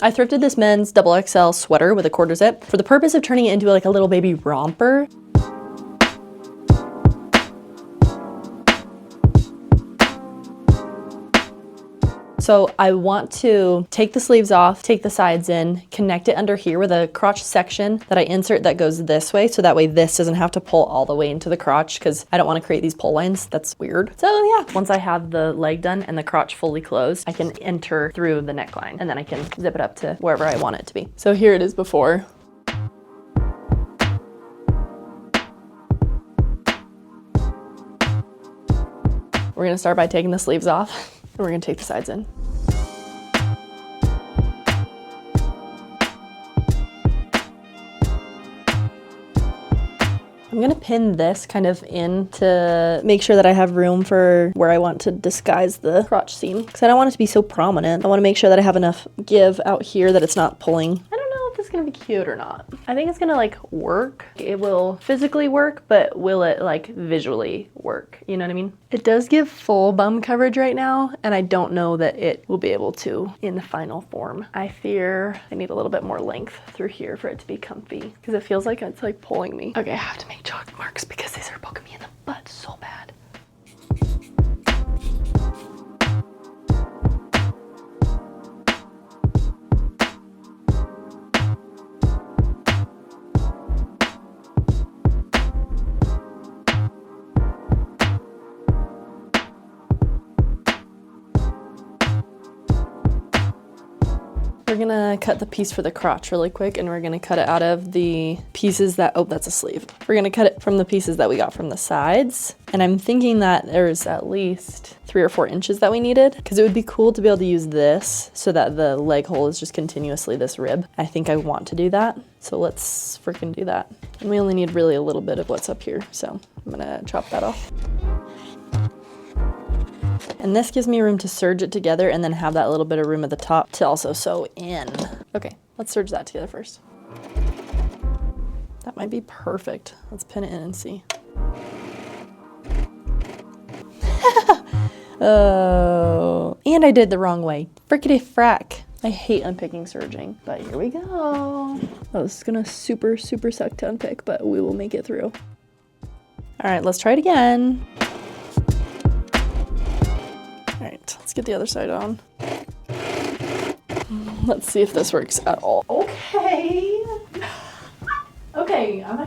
I thrifted this men's XXL sweater with a quarter zip for the purpose of turning it into like a little baby romper. So I want to take the sleeves off, take the sides in, connect it under here with a crotch section that I insert that goes this way, so that way this doesn't have to pull all the way into the crotch, because I don't want to create these pull lines. That's weird. So yeah, once I have the leg done and the crotch fully closed, I can enter through the neckline, and then I can zip it up to wherever I want it to be. So here it is before. We're gonna start by taking the sleeves off. And we're gonna take the sides in. I'm gonna pin this kind of in to make sure that I have room for where I want to disguise the crotch seam, because I don't want it to be so prominent. I want to make sure that I have enough give out here that it's not pulling. I don't know if it's gonna be cute or not. I think it's gonna like work. It will physically work, but will it like visually work? You know what I mean? It does give full bum coverage right now, and I don't know that it will be able to in the final form. I fear I need a little bit more length through here for it to be comfy, because it feels like it's like pulling me. Okay, I have to make chalk marks because these are poking me in the butt so bad. We're gonna cut the piece for the crotch really quick, and we're gonna cut it out of the pieces that, oh, that's a sleeve. We're gonna cut it from the pieces that we got from the sides. And I'm thinking that there's at least 3 or 4 inches that we needed, because it would be cool to be able to use this so that the leg hole is just continuously this rib. I think I want to do that. So let's freaking do that. And we only need really a little bit of what's up here. So I'm gonna chop that off. And this gives me room to serge it together and then have that little bit of room at the top to also sew in. Okay, let's serge that together first. That might be perfect. Let's pin it in and see. Oh, and I did the wrong way. Frickety frack. I hate unpicking serging, but here we go. Oh, this is gonna super suck to unpick, but we will make it through. All right, let's try it again. All right, let's get the other side on. Let's see if this works at all. Okay. Okay, I'm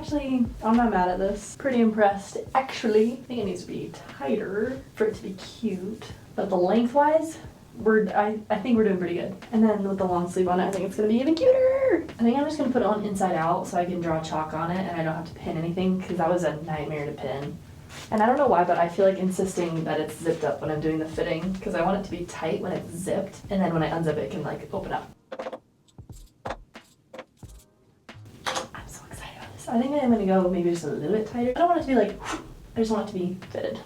not mad at this. Pretty impressed. Actually, I think it needs to be tighter for it to be cute. But the lengthwise, I think we're doing pretty good. And then with the long sleeve on it, I think it's gonna be even cuter. I think I'm just gonna put it on inside out so I can draw chalk on it and I don't have to pin anything, because that was a nightmare to pin. And I don't know why, but I feel like insisting that it's zipped up when I'm doing the fitting, because I want it to be tight when it's zipped, and then when I unzip it, it can like open up. I'm so excited about this. I think I'm gonna go maybe just a little bit tighter. I don't want it to be like, I just want it to be fitted.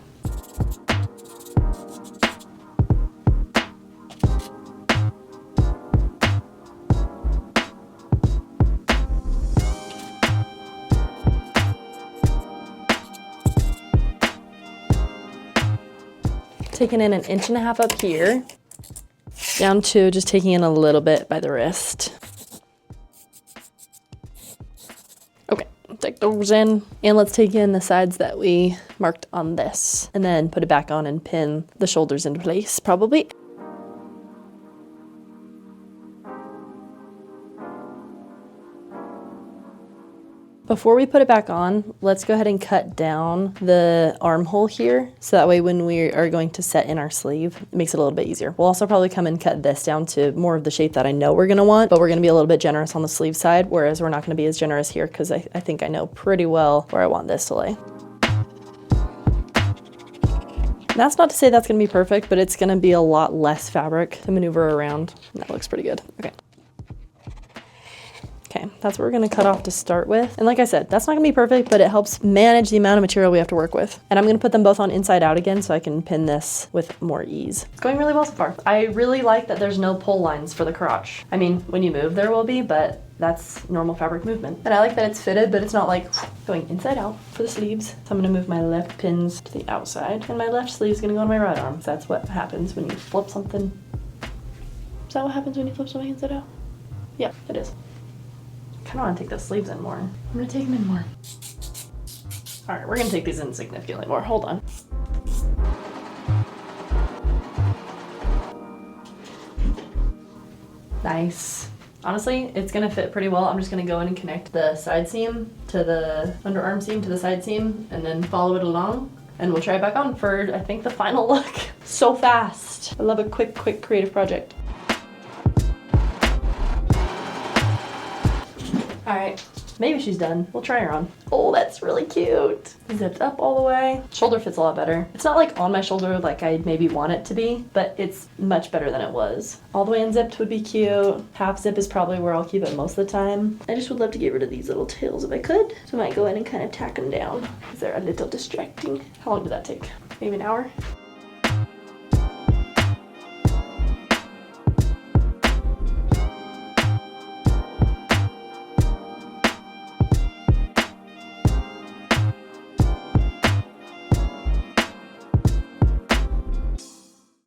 Taking in 1.5 inches up here, down to just taking in a little bit by the wrist. Okay, take those in. And let's take in the sides that we marked on this, and then put it back on and pin the shoulders into place, probably. Before we put it back on, let's go ahead and cut down the armhole here, so that way when we are going to set in our sleeve, it makes it a little bit easier. We'll also probably come and cut this down to more of the shape that I know we're gonna want, but we're gonna be a little bit generous on the sleeve side, whereas we're not gonna be as generous here, because I think I know pretty well where I want this to lay. That's not to say that's gonna be perfect, but it's gonna be a lot less fabric to maneuver around. And that looks pretty good. Okay. Okay, that's what we're gonna cut off to start with. And like I said, that's not gonna be perfect, but it helps manage the amount of material we have to work with. And I'm gonna put them both on inside out again so I can pin this with more ease. It's going really well so far. I really like that there's no pull lines for the crotch. I mean, when you move there will be, but that's normal fabric movement. And I like that it's fitted, but it's not like going inside out for the sleeves. So I'm gonna move my left pins to the outside, and my left sleeve is gonna go on my right arm. So that's what happens when you flip something. Is that what happens when you flip something inside out? Yeah, it is. I kind of want to take the sleeves in more. I'm gonna take them in more. All right, we're gonna take these in significantly more. Hold on. Nice. Honestly, it's gonna fit pretty well. I'm just gonna go in and connect the side seam to the underarm seam to the side seam and then follow it along. And we'll try it back on for, I think, the final look. So fast. I love a quick creative project. All right, maybe she's done. We'll try her on. Oh, that's really cute. Zipped up all the way. Shoulder fits a lot better. It's not like on my shoulder like I maybe want it to be, but it's much better than it was. All the way unzipped would be cute. Half zip is probably where I'll keep it most of the time. I just would love to get rid of these little tails if I could. So I might go in and kind of tack them down because they're a little distracting. How long did that take? Maybe an hour?